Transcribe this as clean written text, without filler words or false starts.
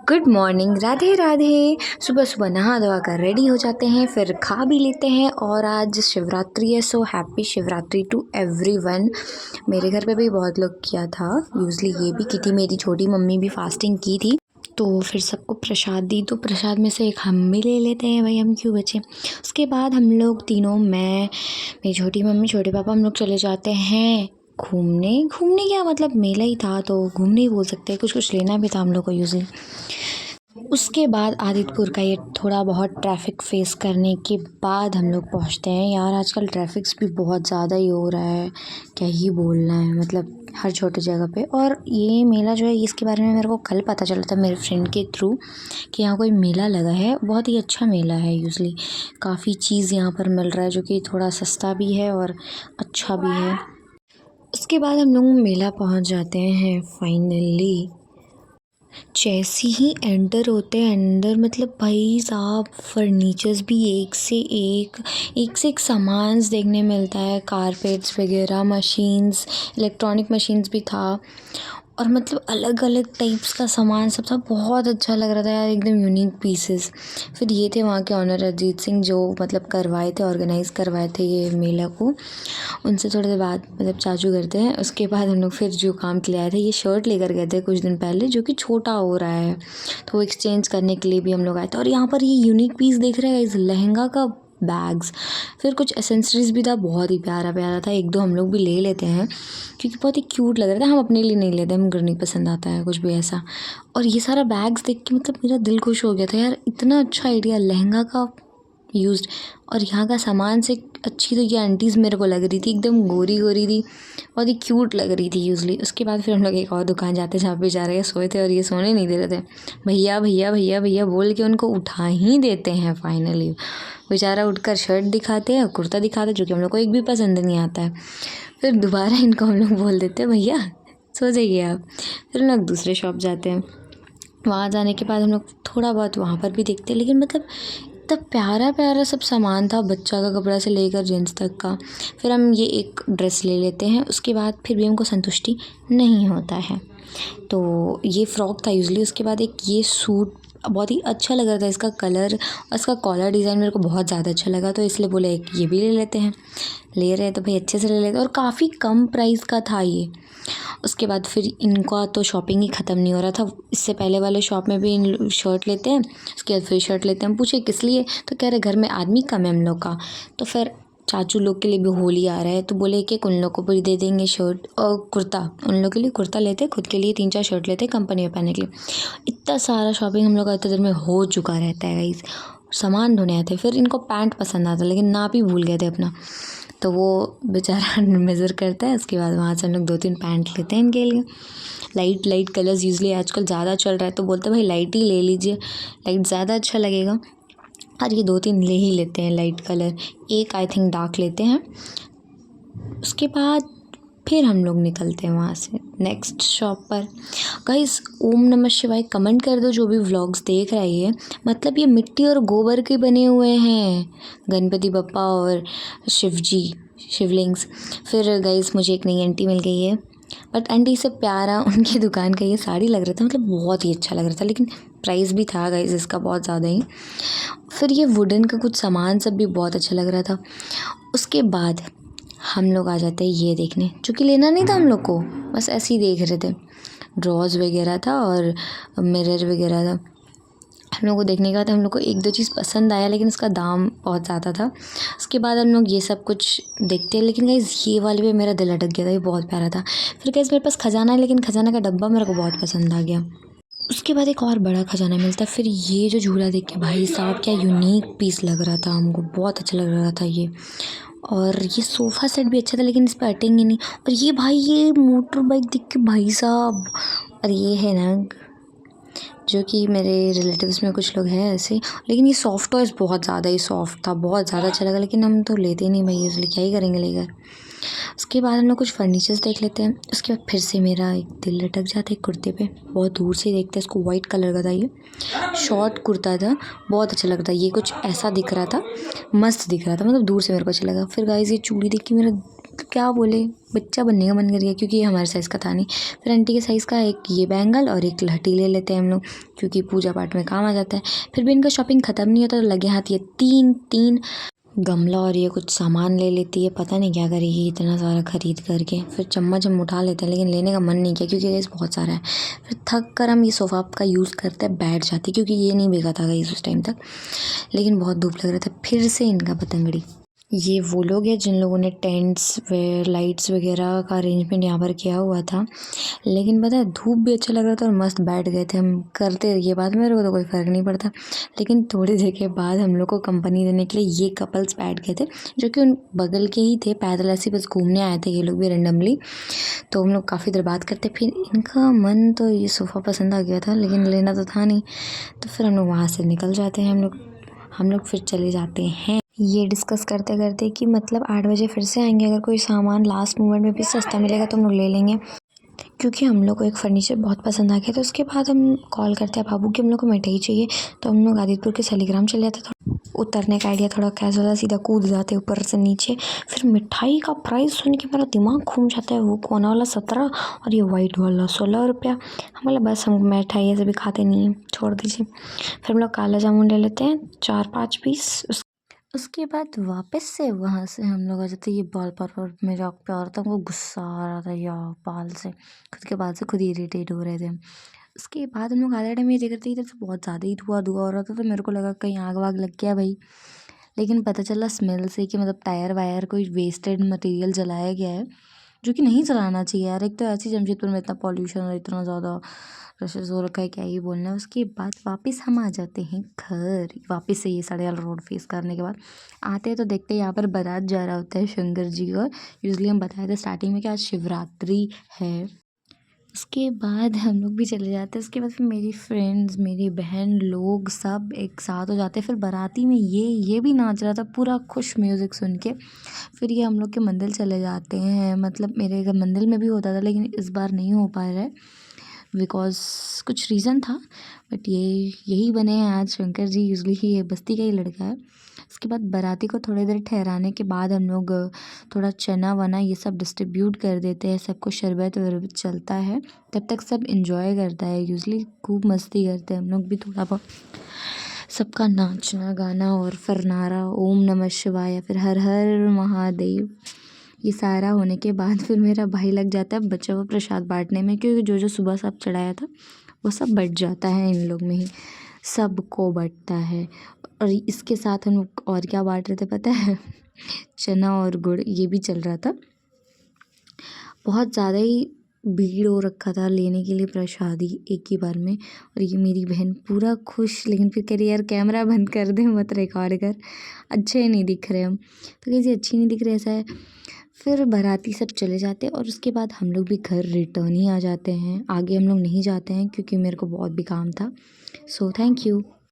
Good morning, Radhe Radhe. सुबह सुबह नहा धोवा कर रेडी हो जाते हैं, फिर खा भी लेते हैं। और आज शिवरात्रि है, so happy Shivratri to everyone. मेरे घर पे भी बहुत लोग किया था, यूजली ये भी की थी, मेरी छोटी मम्मी भी फास्टिंग की थी। तो फिर सबको प्रसाद दी, तो प्रसाद में से एक हम भी ले लेते हैं, भाई हम क्यों बचे। उसके बाद हम लोग तीनों, मैं, मेरी छोटी मम्मी, छोटे पापा, हम लोग चले जाते हैं घूमने। घूमने क्या मतलब, मेला ही था तो घूमने ही बोल सकते हैं, कुछ कुछ लेना भी था हम लोग को यूजली। उसके बाद आदितपुर का ये थोड़ा बहुत ट्रैफिक फेस करने के बाद हम लोग पहुंचते हैं। यार आजकल ट्रैफिक्स भी बहुत ज़्यादा ही हो रहा है, क्या ही बोलना है, मतलब हर छोटी जगह पे। और ये मेला जो है, इसके बारे में मेरे को कल पता चला था मेरे फ्रेंड के थ्रू कि यहाँ कोई मेला लगा है। बहुत ही अच्छा मेला है, यूजली काफ़ी चीज़ यहाँ पर मिल रहा है जो कि थोड़ा सस्ता भी है और अच्छा भी है। उसके बाद हम लोग मेला पहुँच जाते हैं फाइनली। जैसे ही एंटर होते हैं अंदर, मतलब भाई साहब फर्नीचर्स भी एक से एक सामान्स देखने मिलता है, कारपेट्स वगैरह, मशीन्स, इलेक्ट्रॉनिक मशीन्स भी था। और मतलब अलग अलग टाइप्स का सामान सब था, बहुत अच्छा लग रहा था यार, एकदम यूनिक पीसेस। फिर ये थे वहाँ के ऑनर अजीत सिंह, जो मतलब ऑर्गेनाइज़ करवाए थे ये मेला को। उनसे थोड़ी देर बाद मतलब चाचू करते हैं। उसके बाद हम लोग फिर जो काम के लिए आए थे, ये शर्ट लेकर गए थे कुछ दिन पहले, जो कि छोटा हो रहा है, तो वो एक्सचेंज करने के लिए भी हम लोग आए थे। और यहाँ पर ये यूनिक पीस देख रहे हैं इस लहंगा का, बैग्स, फिर कुछ एसेंसरीज भी था, बहुत ही प्यारा प्यारा था। एक दो हम लोग भी ले लेते हैं क्योंकि बहुत ही क्यूट लग रहा था। हम अपने लिए नहीं लेते, हमको नहीं पसंद आता है कुछ भी ऐसा। और ये सारा बैग्स देख के मतलब मेरा दिल खुश हो गया था यार, इतना अच्छा आइडिया लहंगा का यूज्ड। और यहाँ का सामान से अच्छी तो ये आंटीज़ मेरे को लग रही थी, एकदम गोरी गोरी थी, बहुत ही क्यूट लग रही थी यूजली। उसके बाद फिर हम लोग एक और दुकान जाते जहाँ पे जा रहे सोए थे और ये सोने नहीं दे रहे थे। भैया भैया भैया भैया बोल के उनको उठा ही देते हैं फाइनली। बेचारा उठकर शर्ट दिखाते हैं, कुर्ता दिखाते हैं, जो कि हम लोग को एक भी पसंद नहीं आता है। फिर दोबारा इनको हम लोग बोल देते हैं भैया सो जाइए आप। फिर हम लोग दूसरे शॉप जाते हैं। वहाँ जाने के बाद हम लोग थोड़ा बहुत वहाँ पर भी देखते हैं, लेकिन मतलब इतना प्यारा प्यारा सब सामान था, बच्चा का कपड़ा से लेकर जेंट्स तक का। फिर हम ये एक ड्रेस ले लेते हैं। उसके बाद फिर भी हमको संतुष्टि नहीं होता है, तो ये फ़्रॉक था यूजली। उसके बाद एक ये सूट बहुत ही अच्छा लग रहा था, इसका कलर और इसका कॉलर डिज़ाइन मेरे को बहुत ज़्यादा अच्छा लगा, तो इसलिए बोले एक ये भी ले लेते हैं। ले रहे हैं तो भाई अच्छे से ले लेते हैं, और काफ़ी कम प्राइस का था ये। उसके बाद फिर इनका तो शॉपिंग ही ख़त्म नहीं हो रहा था। इससे पहले वाले शॉप में भी इन शर्ट लेते हैं, उसके बाद फिर शर्ट लेते हैं। हम पूछे किस लिए, तो कह रहे घर में आदमी कम है हम लोग का, तो फिर चाचू लोग के लिए भी होली आ रहा है, तो बोले कि उन लोग को भी दे देंगे शर्ट और कुर्ता। उन लोग के लिए कुर्ता लेते, खुद के लिए 3-4 शर्ट लेते कंपनी में पहनने के लिए। इतना सारा शॉपिंग हम लोग का इतने देर में हो चुका रहता है गाइस। सामान ढूंढने आते, फिर इनको पैंट पसंद आता, लेकिन नाप ही भूल गए थे अपना, तो वो बेचारा मेज़र करता है। उसके बाद वहाँ से हम लोग 2-3 पैंट लेते हैं इनके लिए। लाइट लाइट कलर्स यूजली आजकल ज़्यादा चल रहा है, तो बोलते हैं भाई लाइट ही ले लीजिए, लाइट ज़्यादा अच्छा लगेगा। और ये 2-3 ले ही लेते हैं लाइट कलर, एक आई थिंक डार्क लेते हैं। उसके बाद फिर हम लोग निकलते हैं वहाँ से नेक्स्ट शॉप पर। गाइस ओम नमः शिवाय कमेंट कर दो जो भी व्लॉग्स देख रहा है ये, मतलब ये मिट्टी और गोबर के बने हुए हैं गणपति बप्पा और शिवलिंग्स। फिर गाइस मुझे एक नई आंटी मिल गई है, बट आंटी से प्यारा उनकी दुकान का ये साड़ी लग रहा था, मतलब बहुत ही अच्छा लग रहा था, लेकिन प्राइस भी था गाइस इसका बहुत ज़्यादा ही। फिर ये वुडन का कुछ सामान सब भी बहुत अच्छा लग रहा था। उसके बाद हम लोग आ जाते हैं ये देखने, चूँकि लेना नहीं था हम लोग को, बस ऐसे ही देख रहे थे। ड्रॉज वगैरह था और मिरर वगैरह था। हम लोग को देखने के बाद हम लोग को 1-2 चीज़ पसंद आया, लेकिन उसका दाम बहुत ज़्यादा था। उसके बाद हम लोग ये सब कुछ देखते हैं, लेकिन गाइस ये वाले पे मेरा दिल अटक गया था, ये बहुत प्यारा था। फिर गाइस मेरे पास खजाना है, लेकिन खजाना का डब्बा मेरे को बहुत पसंद आ गया। उसके बाद एक और बड़ा खजाना मिलता है। फिर ये जो झूला देख के भाई साहब क्या यूनिक पीस लग रहा था, हमको बहुत अच्छा लग रहा था ये। और ये सोफ़ा सेट भी अच्छा था, लेकिन इस पर अटेंगे नहीं। और ये भाई ये मोटर बाइक देख के भाई साहब, और ये है ना जो कि मेरे रिलेटिव्स में कुछ लोग हैं ऐसे, लेकिन ये सॉफ्ट टॉयज़ बहुत ज़्यादा ही सॉफ्ट था, बहुत ज़्यादा अच्छा लगा, लेकिन हम तो लेते नहीं भाई, इसलिए क्या ही करेंगे लेकर। उसके बाद हम लोग कुछ फर्नीचर्स देख लेते हैं। उसके बाद फिर से मेरा एक दिल लटक जाता है कुर्ते पे, बहुत दूर से देखते हैं इसको, वाइट कलर का था ये, शॉर्ट कुर्ता था, बहुत अच्छा लगता है। ये कुछ ऐसा दिख रहा था, मस्त दिख रहा था, मतलब दूर से मेरे को अच्छा लगा। फिर गाइस ये चूड़ी देख के मेरा तो क्या बोले, बच्चा बनने का मन कर गया क्योंकि ये हमारे साइज़ का था नहीं। फिर आंटी के साइज़ का एक ये बैंगल और एक लहठी ले लेते हैं हम लोग, क्योंकि पूजा पाठ में काम आ जाता है। फिर भी इनका शॉपिंग ख़त्म नहीं होता, तो लगे हाथ ये 3 गमला और ये कुछ सामान ले लेती है, पता नहीं क्या करेगी इतना सारा ख़रीद करके। फिर चम्मच हम उठा लेते हैं, लेकिन लेने का मन नहीं किया क्योंकि गाइस बहुत सारा है। फिर थक कर हम ये सोफ़ा का यूज़ करते बैठ जाते, क्योंकि ये नहीं बिका था गाइस उस टाइम तक, लेकिन बहुत धूप लग रहा था। फिर से इनका पतंगड़ी। ये वो लोग हैं जिन लोगों ने टेंट्स व लाइट्स वगैरह का अरेंजमेंट यहाँ पर किया हुआ था, लेकिन पता है धूप भी अच्छा लग रहा था और मस्त बैठ गए थे हम। करते ये बात मेरे को तो कोई फ़र्क नहीं पड़ता, लेकिन थोड़ी देर के बाद हम लोग को कंपनी देने के लिए ये कपल्स बैठ गए थे, जो कि उन बगल के ही थे, पैदल ऐसे बस घूमने आए थे ये लोग भी रैंडमली। तो हम लोग काफ़ी देर बात करते, फिर इनका मन तो ये सोफ़ा पसंद आ गया था, लेकिन लेना तो था नहीं। तो फिर हम लोग वहाँ से निकल जाते हैं। हम लोग फिर चले जाते हैं ये डिस्कस करते करते कि मतलब 8 बजे फिर से आएंगे, अगर कोई सामान लास्ट मोमेंट में भी सस्ता मिलेगा तो हम लोग ले लेंगे, क्योंकि हम लोग को एक फ़र्नीचर बहुत पसंद आ गया। तो उसके बाद हम कॉल करते हैं बाबू कि हम लोग को मिठाई चाहिए, तो हम लोग आदित्यपुर के शालिग्राम चले जाते। थोड़ा उतरने का आइडिया थोड़ा कैसा था, सीधा कूद जाते ऊपर से नीचे। फिर मिठाई का प्राइस सुन के मेरा दिमाग घूम जाता है, वो कोना वाला 17 और ये वाइट वाला 16 रुपया। हम बोले बस हम मिठाई ऐसे भी खाते नहीं हैं, छोड़ दीजिए। फिर हम लोग काला जामुन ले लेते हैं 4-5 पीस। उसके बाद वापस से वहाँ से हम लोग आ जाते। ये बाल पर मेरा प्यार था, वो गुस्सा आ रहा था यार, बाल से खुद के बाल से खुद इरिटेट हो रहे थे। उसके बाद हम लोग आधे टाइम ये देख रहे थे, इधर से बहुत ज़्यादा ही धुआं धुआं हो रहा था, तो मेरे को लगा कहीं आग वाग लग गया भाई, लेकिन पता चला स्मेल से कि मतलब टायर वायर कोई वेस्टेड मटेरियल जलाया गया है, जो कि नहीं जलाना चाहिए यार। एक तो ऐसे जमशेदपुर में इतना पॉल्यूशन और इतना ज़्यादा रशेस हो रखा है, क्या ही बोलना है। उसके बाद वापस हम आ जाते हैं घर, वापस से ये साढ़े रोड फेस करने के बाद आते हैं तो देखते हैं यहाँ पर बारात जा रहा होता है शंकर जी का। यूजली हम बताए थे स्टार्टिंग में कि आज शिवरात्रि है। उसके बाद हम लोग भी चले जाते हैं। उसके बाद फिर मेरी फ्रेंड्स, मेरी बहन लोग सब एक साथ हो जाते हैं। फिर बाराती में ये भी नाच रहा था पूरा खुश म्यूज़िक सुन के। फिर ये हम लोग के मंदिर चले जाते हैं, मतलब मेरे घर मंदिर में भी होता था, लेकिन इस बार नहीं हो पा रहा है बिकॉज़ कुछ रीज़न था। बट यही बने हैं आज शंकर जी। यूजली ही ये बस्ती का ही लड़का है। उसके बाद बाराती को थोड़ी देर ठहराने के बाद हम लोग थोड़ा चना वना ये सब डिस्ट्रीब्यूट कर देते हैं, सबको शरबत वरबत चलता है, तब तक सब इंजॉय करता है। यूजली खूब मस्ती करते हैं हम लोग भी थोड़ा बहुत, सबका नाचना गाना और फरनारा, ओम नमः शिवाय या फिर हर हर महादेव, ये सारा होने के बाद फिर मेरा भाई लग जाता है बचा हुआ प्रसाद बांटने में, क्योंकि जो जो सुबह सब चढ़ाया था वो सब बट जाता है इन लोग में ही, सबको बटता है। और इसके साथ हम लोग और क्या बांट रहे थे पता है चना और गुड़, ये भी चल रहा था। बहुत ज़्यादा ही भीड़ हो रखा था लेने के लिए प्रसादी एक ही बार में। और ये मेरी बहन पूरा खुश, लेकिन फिर कह रही यार कैमरा बंद कर दे, मत रिकॉर्ड कर, अच्छे नहीं दिख रहे हम। तो कैसे अच्छी नहीं दिख रहे, ऐसा है। फिर बाराती सब चले जाते और उसके बाद हम लोग भी घर रिटर्न ही आ जाते हैं। आगे हम लोग नहीं जाते हैं क्योंकि मेरे को बहुत भी काम था। So thank you.